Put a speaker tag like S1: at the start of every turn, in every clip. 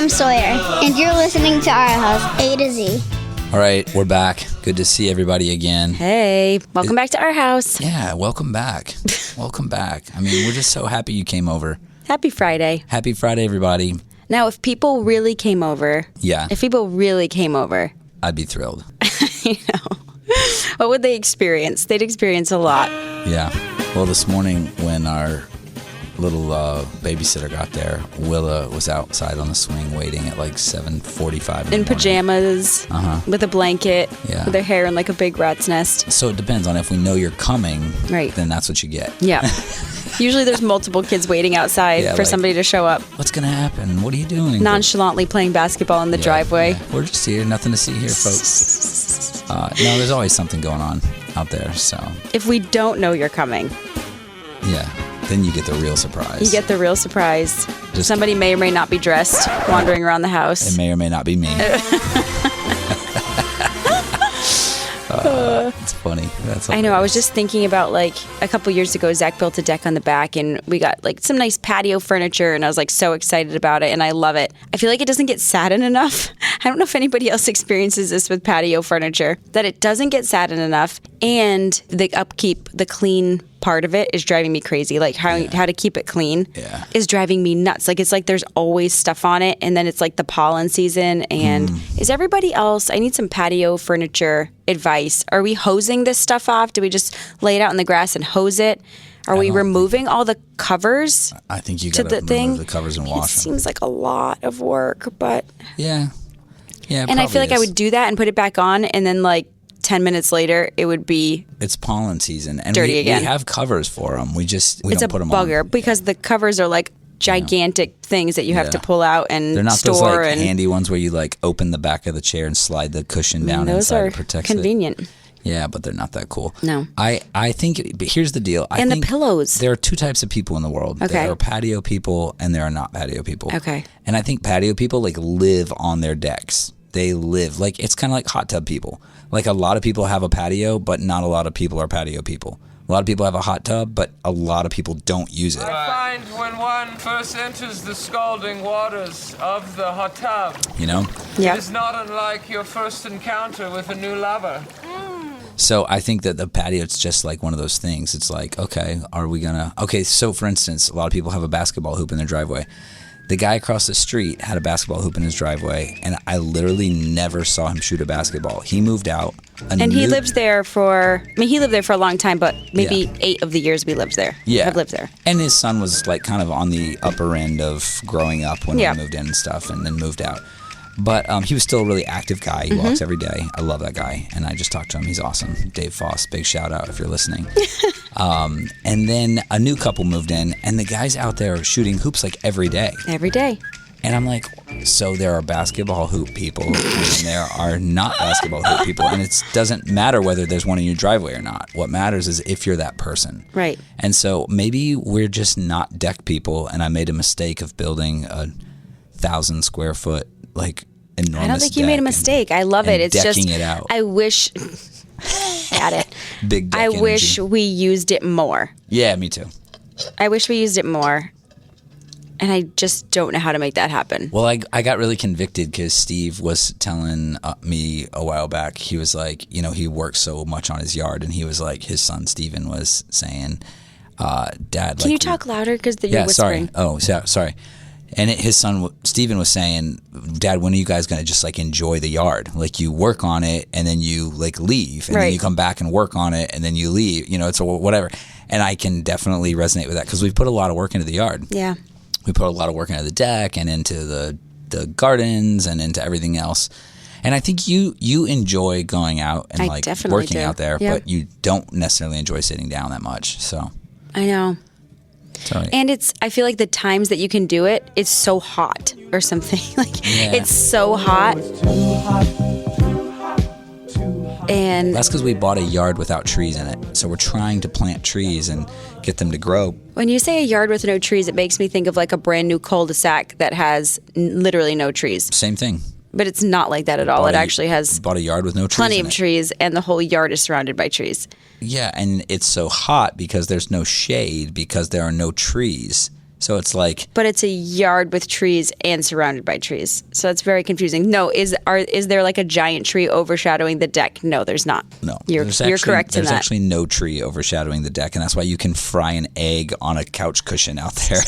S1: I'm Sawyer, and you're listening to Our House, A to Z.
S2: All right, we're back. Good to see everybody again.
S3: Hey, welcome back to our house.
S2: Yeah, welcome back. Welcome back. I mean, we're just so happy you came over.
S3: Happy Friday.
S2: Happy Friday, everybody.
S3: Now, if people really came over,
S2: I'd be thrilled.
S3: What would they experience? They'd experience a lot.
S2: Yeah. Well, this morning when our little babysitter got there, Willa was outside on the swing waiting at like 7:45
S3: in pajamas, with a blanket, with her hair in like a big rat's nest.
S2: So it depends on if we know you're coming,
S3: right?
S2: Then that's what you get.
S3: Yeah. Usually there's multiple kids waiting outside for somebody to show up.
S2: What's going to happen? What are you doing?
S3: Nonchalantly playing basketball in the driveway.
S2: Yeah. We're just here. Nothing to see here, folks. No, there's always something going on out there. So
S3: if we don't know you're coming.
S2: Yeah. Then you get the real surprise.
S3: You get the real surprise. Somebody may or may not be dressed, wandering around the house.
S2: It may or may not be me. It's funny.
S3: I know. I was just thinking about like a couple years ago, Zach built a deck on the back and we got like some nice patio furniture and I was like so excited about it and I love it. I feel like it doesn't get sat in enough. I don't know if anybody else experiences this with patio furniture, that it doesn't get sat in enough and the upkeep, the clean part of it is driving me crazy. Like how to keep it clean is driving me nuts. Like it's like there's always stuff on it and then it's like the pollen season and is everybody else, I need some patio furniture advice. Are we hosing this stuff off? Do we just lay it out in the grass and hose it? Are we removing all the covers?
S2: I think you got to remove the covers and wash them.
S3: It seems like a lot of work, but
S2: yeah,
S3: and I feel like I would do that and put it back on and then like 10 minutes later, it would be
S2: it's pollen season, and
S3: dirty again.
S2: We have covers for them. We don't put them on.
S3: It's a bugger because the covers are like gigantic things that you have to pull out and store.
S2: They're not those like handy ones where you like open the back of the chair and slide the cushion down inside. Those are
S3: convenient.
S2: Yeah, but they're not that cool.
S3: No.
S2: I think, but here's the deal. I think
S3: the pillows.
S2: There are two types of people in the world.
S3: Okay.
S2: There are patio people and there are not patio people.
S3: Okay.
S2: And I think patio people like live on their decks. They live like it's kind of like hot tub people. Like a lot of people have a patio, but not a lot of people are patio people. A lot of people have a hot tub, but a lot of people don't use it.
S4: I find when one first enters the scalding waters of the hot tub,
S3: it
S4: is not unlike your first encounter with a new lover.
S2: So I think that the patio, it's just like one of those things. It's like, okay, so for instance, a lot of people have a basketball hoop in their driveway. The guy across the street had a basketball hoop in his driveway, and I literally never saw him shoot a basketball. He moved out.
S3: He lived there for a long time, but maybe 8 of the years we lived there.
S2: Yeah.
S3: I've lived there.
S2: And his son was like kind of on the upper end of growing up when he moved in and stuff, and then moved out. But he was still a really active guy. He walks every day. I love that guy. And I just talked to him. He's awesome. Dave Foss, big shout out if you're listening. And then a new couple moved in, and the guy's out there shooting hoops like every day.
S3: Every day.
S2: And I'm like, so there are basketball hoop people, and there are not basketball hoop people. And it doesn't matter whether there's one in your driveway or not. What matters is if you're that person.
S3: Right.
S2: And so maybe we're just not deck people, and I made a mistake of building a 1,000 square foot like enormous
S3: I don't think you made a mistake. I love it. It's
S2: decking
S3: just
S2: it out.
S3: I wish at it.
S2: Big deck energy.
S3: Wish we used it more.
S2: Yeah, me too.
S3: I wish we used it more. And I just don't know how to make that happen.
S2: Well, I got really convicted because Steve was telling me a while back, he was like, he works so much on his yard, and he was like, his son Steven was saying, Dad,
S3: Can you talk louder because you're whispering?
S2: Sorry. Oh, sorry. And his son, Steven, was saying, Dad, when are you guys going to just like enjoy the yard? Like you work on it and then you like leave and then you come back and work on it and then you leave, it's whatever. And I can definitely resonate with that because we've put a lot of work into the yard.
S3: Yeah.
S2: We put a lot of work into the deck and into the gardens and into everything else. And I think you enjoy going out and like working out there, but you don't necessarily enjoy sitting down that much. So
S3: I know.
S2: Sorry.
S3: And I feel like the times that you can do it, it's so hot or something. It's so hot. And
S2: that's because we bought a yard without trees in it. So we're trying to plant trees and get them to grow.
S3: When you say a yard with no trees, it makes me think of like a brand new cul-de-sac that has literally no trees.
S2: Same thing.
S3: But it's not like that at all. It actually has
S2: bought a yard with no trees
S3: plenty of trees, and the whole yard is surrounded by trees.
S2: Yeah, and it's so hot because there's no shade because there are no trees. So it's like,
S3: But it's a yard with trees and surrounded by trees. So it's very confusing. No, is there like a giant tree overshadowing the deck? No, there's not.
S2: no.
S3: You're correct in
S2: There's
S3: that.
S2: actually no tree overshadowing the deck, and that's why you can fry an egg on a couch cushion out there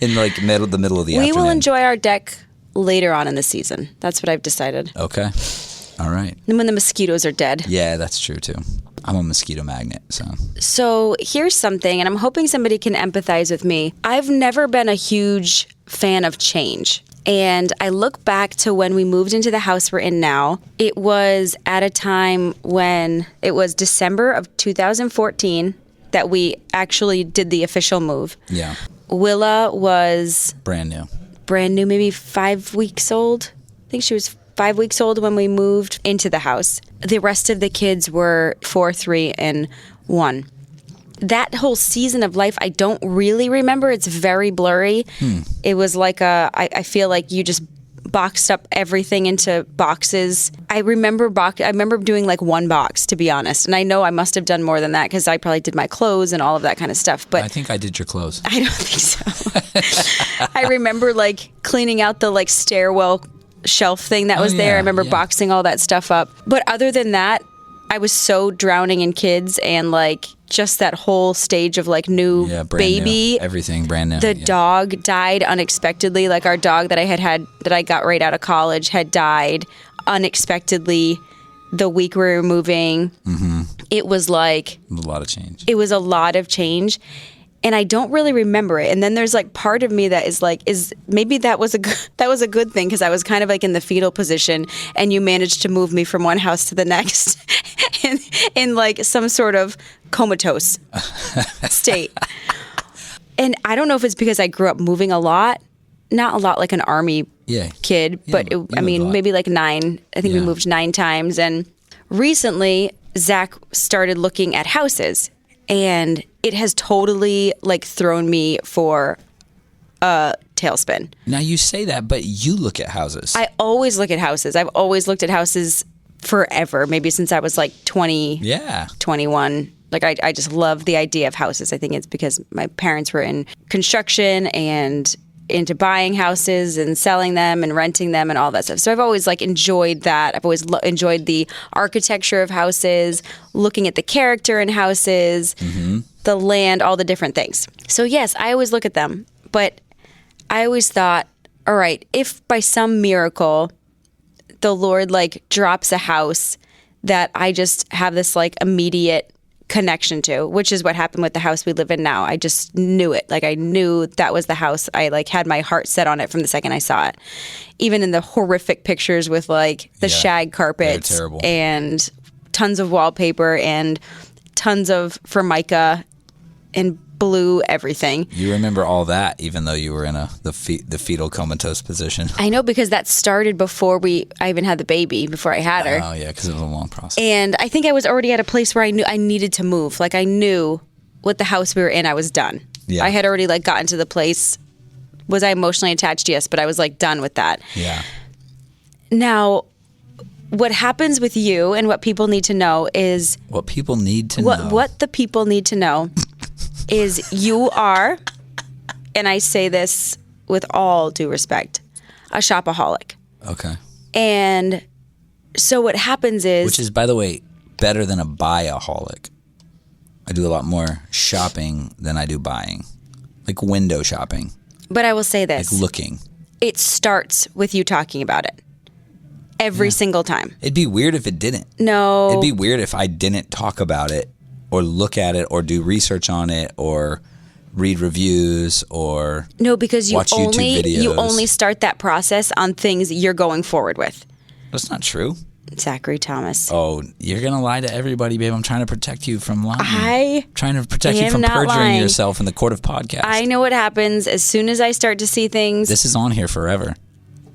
S2: in like the middle of the
S3: We
S2: afternoon.
S3: will enjoy our deck later on in the season. That's what I've decided.
S2: Okay. All right.
S3: And when the mosquitoes are dead.
S2: Yeah, that's true too. I'm a mosquito magnet, so.
S3: So here's something, and I'm hoping somebody can empathize with me. I've never been a huge fan of change. And I look back to when we moved into the house we're in now. It was at a time when it was December of 2014 that we actually did the official move.
S2: Yeah.
S3: Willa was
S2: Brand new,
S3: maybe 5 weeks old. I think she was 5 weeks old when we moved into the house. The rest of the kids were 4, 3, and 1. That whole season of life, I don't really remember. It's very blurry. It was like I feel like you just boxed up everything into boxes. I remember doing like one box, to be honest. And I know I must have done more than that because I probably did my clothes and all of that kind of stuff. But
S2: I think I did your clothes.
S3: I don't think so. I remember like cleaning out the like stairwell shelf thing that was there.
S2: yeah,
S3: I remember
S2: yeah.
S3: boxing all that stuff up. But other than that, I was so drowning in kids and like just that whole stage of like new
S2: Yeah, brand
S3: baby.
S2: new. Everything brand new.
S3: The
S2: yeah.
S3: dog died unexpectedly. Like our dog that I got right out of college had died unexpectedly the week we were moving. Mm-hmm. It was like
S2: A lot of change.
S3: it was a lot of change. And I don't really remember it. And then there's like part of me that is like, maybe that was a good thing because I was kind of like in the fetal position, and you managed to move me from one house to the next in like some sort of comatose state. And I don't know if it's because I grew up moving a lot, not a lot like an army
S2: Yeah.
S3: kid,
S2: Yeah,
S3: but
S2: you moved a lot.
S3: maybe like 9. I think we
S2: Yeah.
S3: moved 9 times. And recently, Zach started looking at houses. And it has totally like thrown me for a tailspin.
S2: Now you say that, but you look at houses.
S3: I always look at houses. I've always looked at houses forever, maybe since I was like 20,
S2: yeah.
S3: 21. Like I just love the idea of houses. I think it's because my parents were in construction and into buying houses and selling them and renting them and all that stuff. So I've always like enjoyed that. I've always enjoyed the architecture of houses, looking at the character in houses, the land, all the different things. So yes, I always look at them, but I always thought, all right, if by some miracle the Lord like drops a house that I just have this like immediate connection to, which is what happened with the house we live in now. I just knew it. Like I knew that was the house. I like had my heart set on it from the second I saw it. Even in the horrific pictures with like the shag carpets
S2: terrible.
S3: and tons of wallpaper and tons of Formica and blue everything.
S2: You remember all that, even though you were in the fetal comatose position.
S3: I know because that started before I even had the baby, before I had her.
S2: Oh yeah, because it was a long process.
S3: And I think I was already at a place where I knew I needed to move. Like I knew with the house we were in, I was done.
S2: Yeah.
S3: I had already like gotten to the place. Was I emotionally attached? Yes, but I was like done with that.
S2: Yeah.
S3: Now, what happens with you and what people need to know is
S2: What people need to know.
S3: what the people need to know is you are, and I say this with all due respect, a shopaholic.
S2: Okay.
S3: And so what happens is...
S2: Which is, by the way, better than a buyaholic. I do a lot more shopping than I do buying. Like window shopping.
S3: But I will say this.
S2: Like looking.
S3: It starts with you talking about it. Every single time.
S2: It'd be weird if it didn't.
S3: No.
S2: It'd be weird if I didn't talk about it or look at it or do research on it or read reviews or
S3: No, because you
S2: watch YouTube videos.
S3: only start that process on things you're going forward with.
S2: That's not true.
S3: Zachary Thomas.
S2: Oh, you're going to lie to everybody, babe. I'm trying to protect you from lying.
S3: I
S2: trying to protect you
S3: am
S2: from
S3: not
S2: perjuring
S3: lying.
S2: yourself in the court of podcast.
S3: I know what happens as soon as I start to see things.
S2: This is on here forever.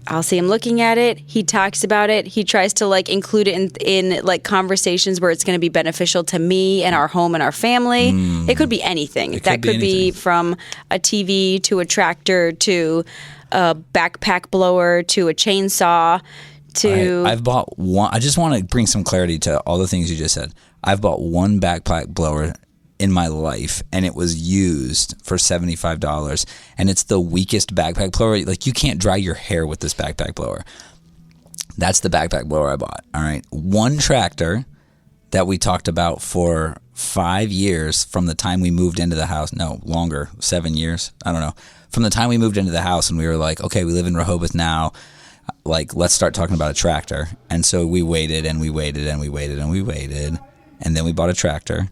S3: I'll see him looking at it. He talks about it. He tries to like include it in like conversations where it's going to be beneficial to me and our home and our family. It could be anything.
S2: It could be anything.
S3: from a TV to a tractor to a backpack blower to a chainsaw to
S2: I've bought one. I just want to bring some clarity to all the things you just said. I've bought one backpack blower in my life, and it was used for $75, and it's the weakest backpack blower. Like, you can't dry your hair with this backpack blower. That's the backpack blower I bought. All right. One tractor that we talked about for 5 years from the time we moved into the house. No, longer, 7 years. I don't know. From the time we moved into the house and we were like, okay, we live in Rehoboth now. Like, let's start talking about a tractor. And so we waited and we waited and we waited and we waited. And then we bought a tractor.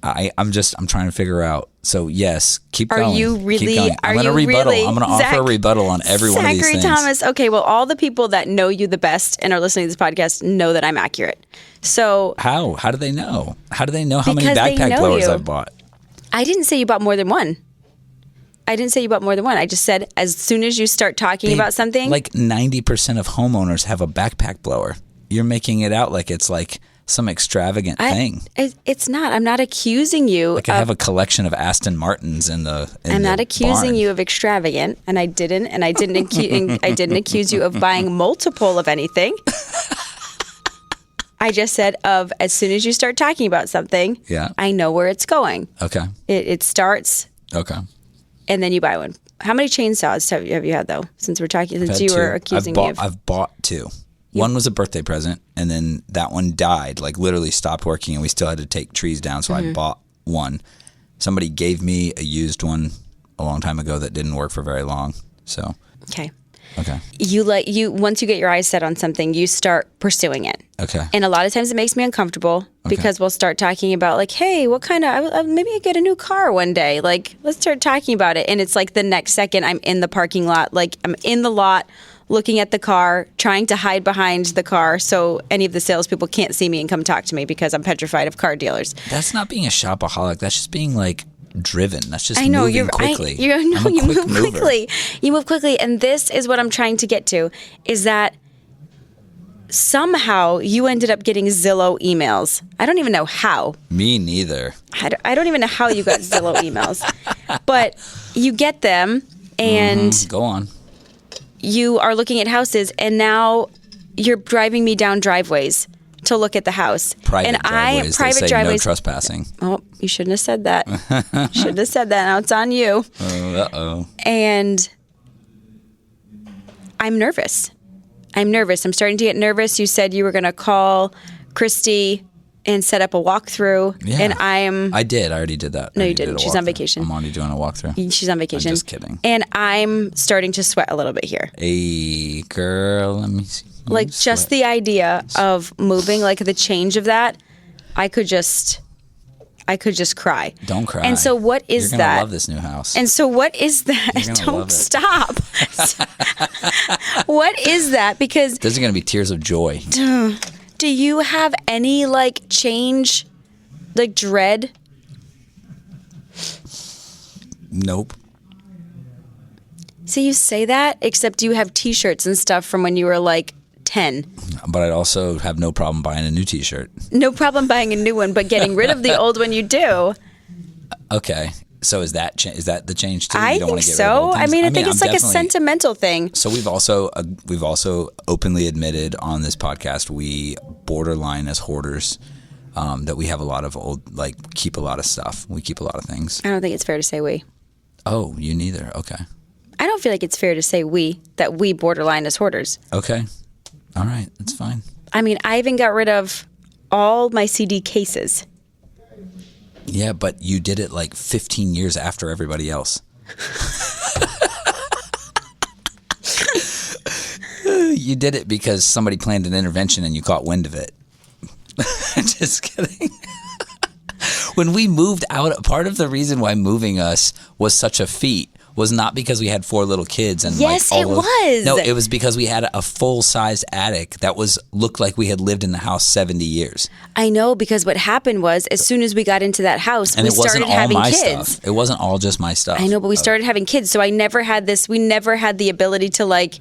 S2: I'm trying to figure out. So yes, keep going.
S3: Are you really?
S2: Keep going. I'm going to rebuttal.
S3: Really,
S2: I'm going to offer a rebuttal on every one of these
S3: Zachary
S2: things.
S3: Thomas. Okay, well, all the people that know you the best and are listening to this podcast know that I'm accurate. So
S2: how do they know? How do they know how many
S3: Because they
S2: backpack
S3: know
S2: blowers
S3: you.
S2: I've bought?
S3: I didn't say you bought more than one. I just said as soon as you start talking
S2: Babe,
S3: about something.
S2: like 90% of homeowners have a backpack blower. You're making it out like it's like some extravagant thing.
S3: It's not. I'm not accusing you.
S2: Like I have a collection of Aston Martins in the.
S3: I'm not accusing
S2: barn.
S3: you of extravagant, and I didn't accuse you of buying multiple of anything. I just said as soon as you start talking about something,
S2: Yeah.
S3: I know where it's going.
S2: Okay.
S3: It starts,
S2: Okay.
S3: and then you buy one. How many chainsaws have you had though? Since we're talking, since you were accusing me of.
S2: I've bought two. One was a birthday present, and then that one died, like literally stopped working, and we still had to take trees down, so I bought one. Somebody gave me a used one a long time ago that didn't work for very long. So,
S3: Okay.
S2: okay.
S3: Once you get your eyes set on something, you start pursuing it.
S2: Okay.
S3: And a lot of times it makes me uncomfortable because we'll start talking about like, hey, what kind of, maybe I get a new car one day. Like, let's start talking about it. And it's like the next second I'm in the parking lot, like I'm in the lot looking at the car, trying to hide behind the car so any of the salespeople can't see me and come talk to me because I'm petrified of car dealers.
S2: That's not being a shopaholic. That's just being like driven. That's just
S3: I know
S2: moving quickly.
S3: You
S2: I'm a quick
S3: move
S2: mover.
S3: quickly. You move quickly, and this is what I'm trying to get to: is that somehow you ended up getting Zillow emails. I don't even know how.
S2: Me neither.
S3: I don't even know how you got Zillow emails, but you get them, and
S2: Go on.
S3: you are looking at houses, and now you're driving me down driveways to look at the house.
S2: Private
S3: and
S2: driveways.
S3: private
S2: They say
S3: driveways.
S2: no trespassing.
S3: Oh, you shouldn't have said that. Shouldn't have said that. Now it's on you.
S2: Uh-oh.
S3: And I'm nervous. I'm starting to get nervous. You said you were going to call Christy and set up a walkthrough.
S2: Yeah.
S3: And
S2: I did. I already did that.
S3: No,
S2: I
S3: you
S2: already did
S3: didn't.
S2: a
S3: She's on
S2: walkthrough.
S3: vacation.
S2: I'm already doing a walkthrough.
S3: She's on vacation.
S2: I'm just kidding.
S3: And I'm starting to sweat a little bit here.
S2: Hey, girl, let me see.
S3: Like just the idea of moving, like the change of that, I could just cry.
S2: Don't cry.
S3: And so what is
S2: You're gonna
S3: that?
S2: love this new house.
S3: And so what is that?
S2: You're gonna
S3: Don't
S2: love it.
S3: stop. What is that? Because
S2: Those are going to be tears of joy.
S3: do you have any like change, like dread?
S2: Nope.
S3: So you say that, except you have T-shirts and stuff from when you were like 10.
S2: But I'd also have no problem buying a new T-shirt.
S3: No problem buying a new one, but getting rid of the old one you do.
S2: Okay. So is that the change too?
S3: I
S2: You don't
S3: think
S2: wanna get rid of
S3: so.
S2: old
S3: I
S2: things?
S3: mean, I think it's
S2: I'm
S3: like a
S2: definitely-
S3: sentimental thing.
S2: So we've also openly admitted on this podcast we borderline as hoarders, that we have a lot of old, like keep a lot of stuff. We keep a lot of things.
S3: I don't think it's fair to say we.
S2: Oh, you neither. Okay.
S3: I don't feel like it's fair to say that we borderline as hoarders.
S2: Okay. All right. That's fine.
S3: I mean, I even got rid of all my CD cases.
S2: Yeah, but you did it like 15 years after everybody else. You did it because somebody planned an intervention and you caught wind of it. Just kidding. When we moved out, part of the reason why moving us was such a feat was not because we had 4 little kids and
S3: Yes,
S2: like
S3: it was.
S2: No, it was because we had a full-sized attic that looked like we had lived in the house 70 years.
S3: I know, because what happened was as soon as we got into that house,
S2: And
S3: we
S2: it wasn't
S3: started
S2: all
S3: having
S2: my
S3: kids.
S2: stuff. It wasn't all just my stuff.
S3: I know, but we started having kids, so I never had this. We never had the ability to like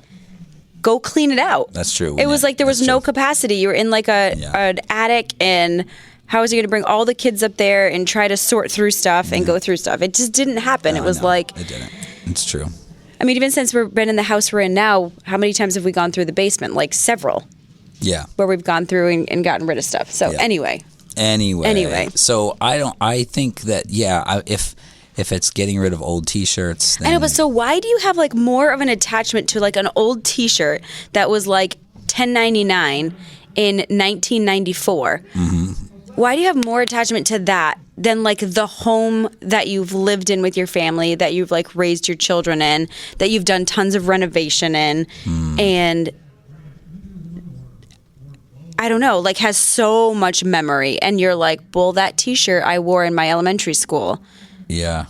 S3: go clean it out.
S2: That's true.
S3: It was like there was
S2: That's
S3: no
S2: true.
S3: capacity. You were in like an attic, and how was he going to bring all the kids up there and try to sort through stuff and go through stuff? It just didn't happen. It was
S2: No,
S3: like,
S2: it didn't. It's true.
S3: I mean, even since we've been in the house we're in now, how many times have we gone through the basement? Like several,
S2: Yeah.
S3: where we've gone through and gotten rid of stuff. So
S2: Yeah.
S3: anyway,
S2: Anyway. So I think that, if it's getting rid of old T-shirts, then...
S3: I know, but so why do you have like more of an attachment to like an old T-shirt that was like $10.99 in 1994? Why do you have more attachment to that than like the home that you've lived in with your family, that you've like raised your children in, that you've done tons of renovation in, and I don't know, like has so much memory, and you're like, well, that T-shirt I wore in my elementary school.
S2: Yeah.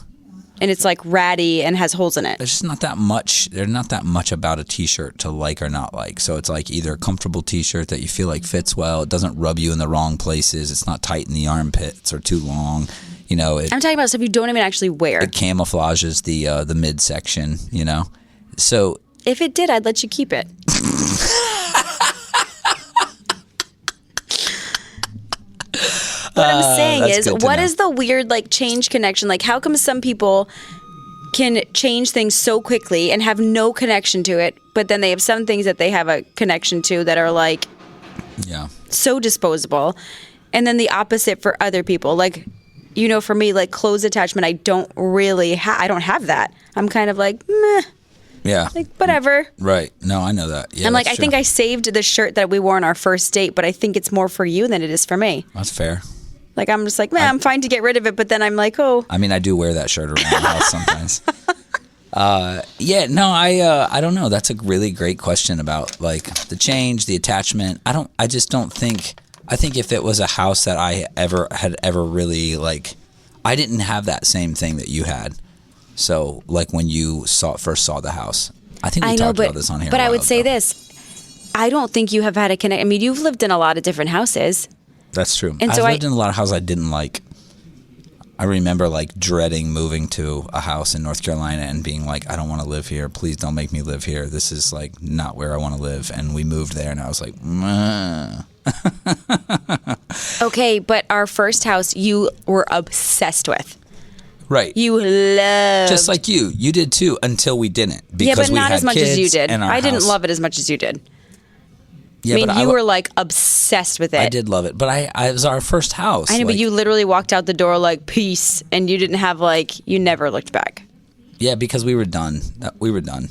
S3: And it's like ratty and has holes in it.
S2: There's just not that much. There's not that much about a T-shirt to like or not like. So it's like either a comfortable T-shirt that you feel like fits well. It doesn't rub you in the wrong places. It's not tight in the armpits or too long. You know,
S3: I'm talking about stuff you don't even actually wear.
S2: It camouflages the midsection. You know, so
S3: if it did, I'd let you keep it. What I'm saying is, what is the weird like change connection? Like, how come some people can change things so quickly and have no connection to it, but then they have some things that they have a connection to that are like, so disposable, and then the opposite for other people. Like, you know, for me, like clothes attachment, I don't really I don't have that. I'm kind of like, meh.
S2: Yeah.
S3: Like, whatever.
S2: Right. No, I know that. Yeah,
S3: I'm like, I think I saved the shirt that we wore on our first date, but I think it's more for you than it is for me.
S2: That's fair.
S3: Like, I'm just like, man, I'm fine to get rid of it, but then I'm like, oh.
S2: I mean, I do wear that shirt around the house sometimes. I don't know. That's a really great question about, like, the change, the attachment. I just don't think, I think if it was a house that I had ever really, like, I didn't have that same thing that you had. So, like, when you first saw the house. I think we talked about this on here.
S3: But I would say this. I don't think you have had a connection. I mean, you've lived in a lot of different houses.
S2: That's true.
S3: And
S2: I've
S3: so
S2: lived in a lot of houses I didn't like. I remember like dreading moving to a house in North Carolina and being like, I don't want to live here. Please don't make me live here. This is like not where I want to live. And we moved there and I was like,
S3: Okay, but our first house you were obsessed with.
S2: Right.
S3: You loved.
S2: Just like you. You did too until we didn't. Because
S3: yeah, but
S2: we
S3: not
S2: had
S3: as much as you did. I didn't
S2: house.
S3: love it as much as you did.
S2: Yeah,
S3: I mean, you were like obsessed with it.
S2: I did love it, but it was our first house.
S3: I know, but you literally walked out the door like peace, and you didn't have like you never looked back.
S2: Yeah, because we were done. We were done.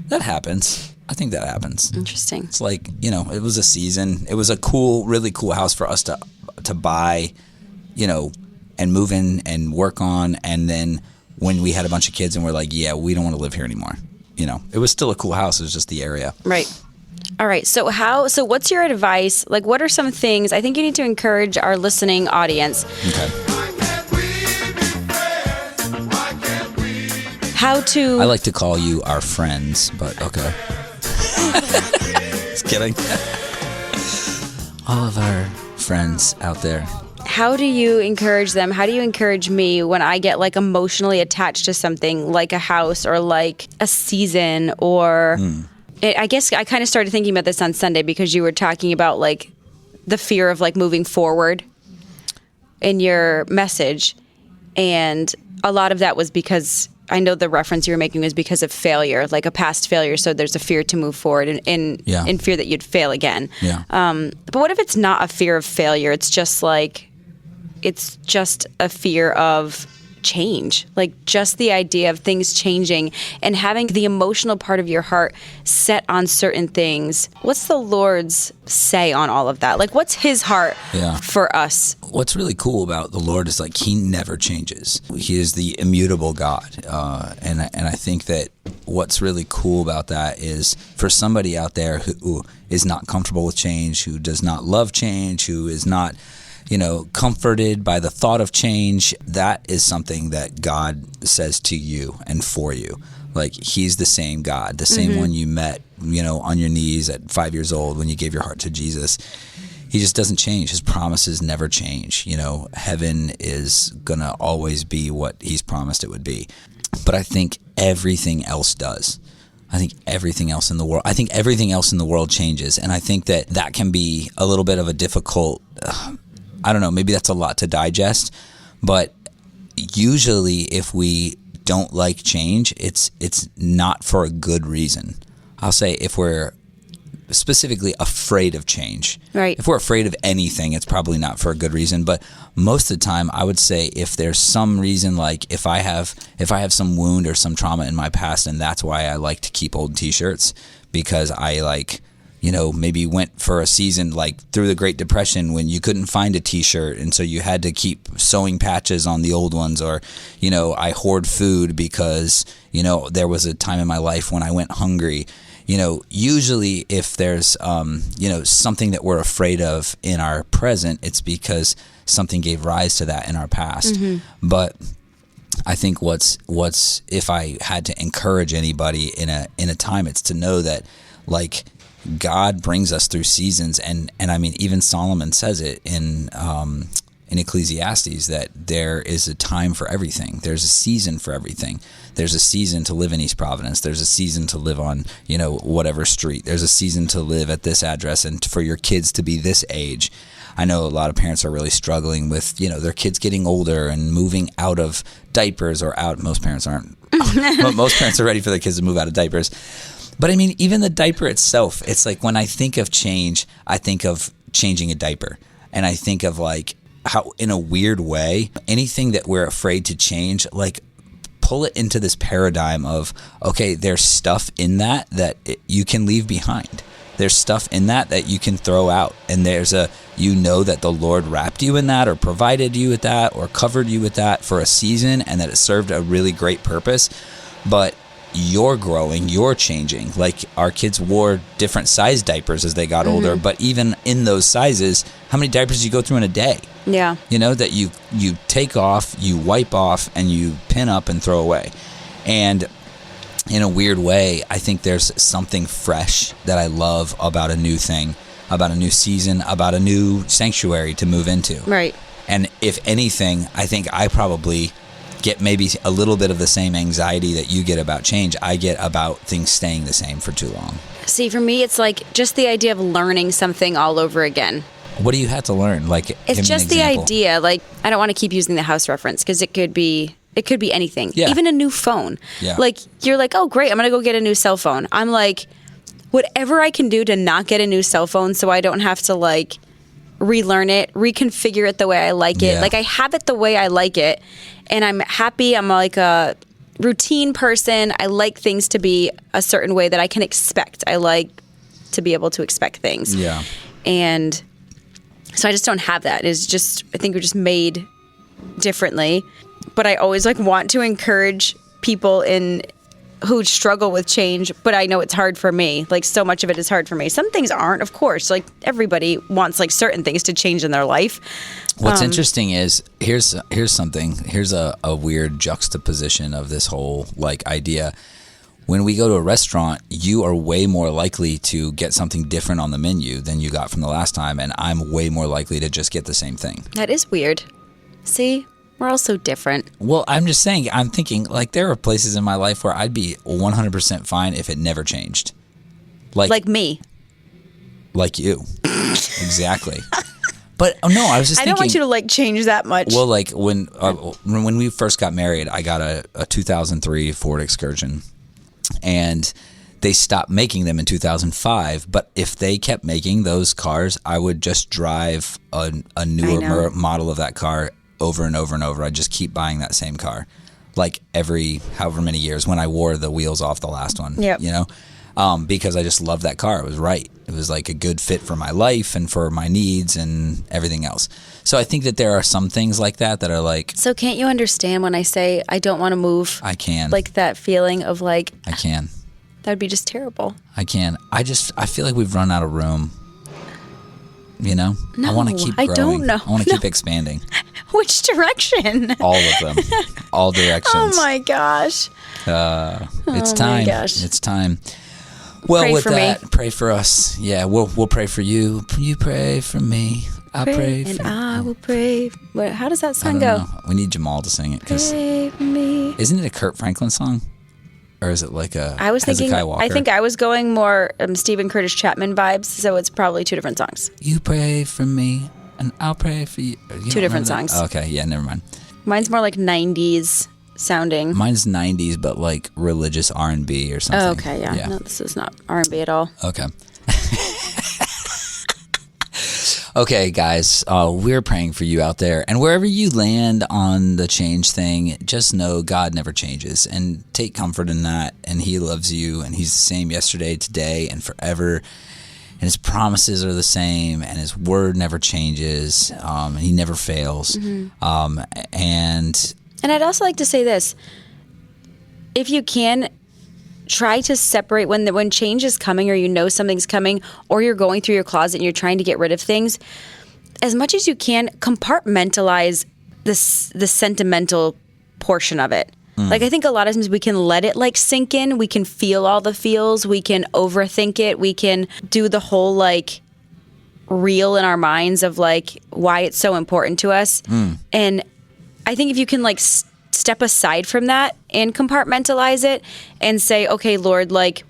S2: That happens. I think that happens.
S3: Interesting.
S2: It's like, you know, it was a season. It was a cool, really cool house for us to buy, you know, and move in and work on. And then when we had a bunch of kids and we're like, yeah, we don't want to live here anymore. You know, it was still a cool house. It was just the area.
S3: Right. All right. So what's your advice? Like, what are some things I think you need to encourage our listening audience?
S2: Okay.
S3: How to...
S2: I like to call you our friends, but okay. Just kidding. All of our friends out there.
S3: How do you encourage them? How do you encourage me when I get like emotionally attached to something like a house or like a season or... I guess I kind of started thinking about this on Sunday because you were talking about like the fear of like moving forward in your message. And a lot of that was because I know the reference you were making was because of failure, like a past failure. So there's a fear to move forward in fear that you'd fail again.
S2: Yeah.
S3: But what if it's not a fear of failure? It's just a fear of change, like just the idea of things changing and having the emotional part of your heart set on certain things. What's the Lord's say on all of that? Like, what's his heart for us?
S2: What's really cool about the Lord is like he never changes. He is the immutable God. And I think that what's really cool about that is for somebody out there who is not comfortable with change, who does not love change, who is not comforted by the thought of change, that is something that God says to you and for you. Like, he's the same God, the same one you met, on your knees at 5 years old when you gave your heart to Jesus. He just doesn't change. His promises never change. Heaven is going to always be what he's promised it would be. But I think everything else does. I think everything else in the world changes. And I think that can be a little bit of a difficult... I don't know, maybe that's a lot to digest, but usually if we don't like change, it's not for a good reason. I'll say if we're specifically afraid of change.
S3: Right.
S2: If we're afraid of anything, it's probably not for a good reason. But most of the time, I would say if there's some reason, like if I have some wound or some trauma in my past, and that's why I like to keep old T-shirts, because I like, maybe went for a season like through the Great Depression when you couldn't find a T-shirt, and so you had to keep sewing patches on the old ones, or I hoard food because there was a time in my life when I went hungry. Usually if there's something that we're afraid of in our present, it's because something gave rise to that in our past. But I think what's if I had to encourage anybody in a time, it's to know that like God brings us through seasons, and I mean even Solomon says it in Ecclesiastes that there is a time for everything. There's a season for everything. There's a season to live in East Providence. There's a season to live on, whatever street. There's a season to live at this address and for your kids to be this age. I know a lot of parents are really struggling with, their kids getting older and moving out of diapers or out. Most parents aren't. Most parents are ready for their kids to move out of diapers. But I mean, even the diaper itself, it's like when I think of change, I think of changing a diaper. And I think of like how in a weird way, anything that we're afraid to change, like pull it into this paradigm of, okay, there's stuff in that you can leave behind. There's stuff in that you can throw out. And there's that the Lord wrapped you in that or provided you with that or covered you with that for a season, and that it served a really great purpose. But you're growing, you're changing. Like our kids wore different size diapers as they got older, but even in those sizes, how many diapers do you go through in a day?
S3: Yeah.
S2: That you take off, you wipe off, and you pin up and throw away. And in a weird way, I think there's something fresh that I love about a new thing, about a new season, about a new sanctuary to move into.
S3: Right.
S2: And if anything, I think I probably get maybe a little bit of the same anxiety that you get about change. I get about things staying the same for too long.
S3: See, for me, it's like just the idea of learning something all over again.
S2: What do you have to learn? Like,
S3: it's just the idea. Like, I don't want to keep using the house reference because it could be anything.
S2: Yeah.
S3: Even a new phone.
S2: Yeah.
S3: Like, you're like, oh, great, I'm going to go get a new cell phone. I'm like, whatever I can do to not get a new cell phone so I don't have to, like, relearn it, reconfigure it the way I like it.
S2: Yeah.
S3: Like, I have it the way I like it, and I'm happy. I'm like a routine person. I like things to be a certain way that I can expect. I like to be able to expect things.
S2: Yeah.
S3: And so I just don't have that. It's just, I think we're just made differently. But I always like want to encourage people who struggle with change, but I know it's hard for me. Like, so much of it is hard for me. Some things aren't, of course. Like, everybody wants like certain things to change in their life.
S2: What's interesting is here's something. Here's a weird juxtaposition of this whole like idea. When we go to a restaurant, you are way more likely to get something different on the menu than you got from the last time, and I'm way more likely to just get the same thing.
S3: That is weird. See? We're all so different.
S2: Well, I'm just saying, I'm thinking, like, there are places in my life where I'd be 100% fine if it never changed.
S3: Like me.
S2: Like you. Exactly. But, no, I was just thinking.
S3: I don't want you to, like, change that much.
S2: Well, like, when we first got married, I got a 2003 Ford Excursion. And they stopped making them in 2005. But if they kept making those cars, I would just drive a newer model of that car over and over and over. I just keep buying that same car, like every however many years when I wore the wheels off the last one.
S3: Yep.
S2: Because I just loved that car. It was right. It was like a good fit for my life and for my needs and everything else. So I think that there are some things like that are like.
S3: So can't you understand when I say I don't want to move?
S2: I can.
S3: Like that feeling of like.
S2: I can.
S3: That would be just terrible.
S2: I can. I feel like we've run out of room. No, I want to keep growing.
S3: I don't know.
S2: I want to keep expanding.
S3: Which direction?
S2: All of them. All directions.
S3: Oh my gosh.
S2: It's time.
S3: My gosh.
S2: It's time. Well,
S3: pray
S2: with
S3: for
S2: that,
S3: me.
S2: Pray for us. Yeah, we'll pray for you. You pray for me. I pray for you.
S3: And I will pray. Wait, how does that
S2: I
S3: song
S2: don't
S3: go?
S2: know. We need Jamal to sing it.
S3: Pray for me.
S2: Isn't it a Kurt Franklin song? Or is it like a
S3: I was thinking.
S2: Hezekiah Walker?
S3: I think I was going more Stephen Curtis Chapman vibes. So it's probably two different songs.
S2: You pray for me, and I'll pray for you.
S3: Two different songs.
S2: Oh, okay, yeah, never mind.
S3: Mine's more like 90s sounding.
S2: Mine's 90s, but like religious R&B or something.
S3: Oh, okay, yeah. No, this is not R&B at all.
S2: Okay. Okay, guys, we're praying for you out there. And wherever you land on the change thing, just know God never changes. And take comfort in that. And he loves you. And he's the same yesterday, today, and forever. And his promises are the same. And his word never changes. And he never fails. Mm-hmm. And
S3: I'd also like to say this. If you can, try to separate when change is coming, or you know something's coming, or you're going through your closet and you're trying to get rid of things, as much as you can, compartmentalize the sentimental portion of it. Like, I think a lot of times we can let it like sink in. We can feel all the feels. We can overthink it. We can do the whole like reel in our minds of like why it's so important to us. And I think if you can like step aside from that and compartmentalize it and say, okay, Lord, like,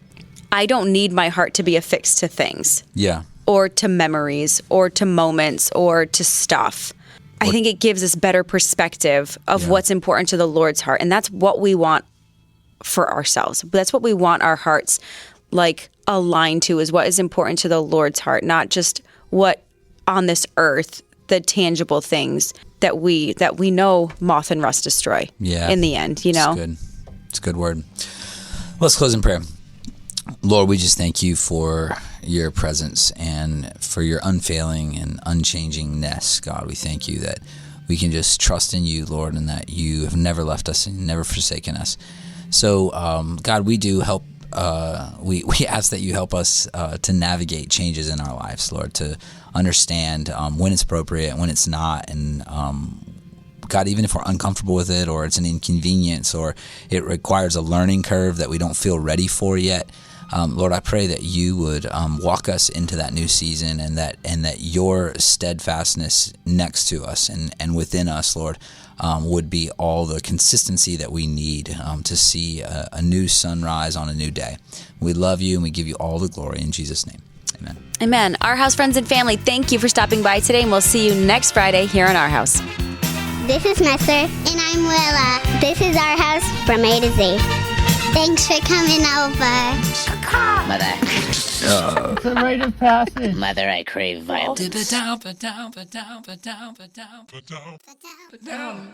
S3: I don't need my heart to be affixed to things.
S2: Yeah.
S3: Or to memories, or to moments, or to stuff. I think it gives us better perspective of what's important to the Lord's heart. And that's what we want for ourselves. That's what we want our hearts like aligned to, is what is important to the Lord's heart, not just what on this earth, the tangible things that we know moth and rust destroy.
S2: Yeah.
S3: In the end, you know.
S2: It's good. It's a good word. Let's close in prayer. Lord, we just thank you for your presence and for your unfailing and unchangingness. God, we thank you that we can just trust in you, Lord, and that you have never left us and never forsaken us. So, God, we do help. We ask that you help us to navigate changes in our lives, Lord, to understand when it's appropriate, when it's not, and God, even if we're uncomfortable with it, or it's an inconvenience, or it requires a learning curve that we don't feel ready for yet, Lord, I pray that you would walk us into that new season, and that your steadfastness next to us and within us, Lord, would be all the consistency that we need to see a new sunrise on a new day. We love you, and we give you all the glory in Jesus' name. Amen.
S3: Amen. Our house, friends, and family, thank you for stopping by today, and we'll see you next Friday here on Our House.
S1: This is Messer. And I'm Willa. This is Our House from A to Z. Thanks for coming over.
S5: Mother.
S6: It's a rite of passage.
S5: Mother, I crave violence.
S2: Ba-down, ba-down, ba-down, ba-down, ba-down, ba-down.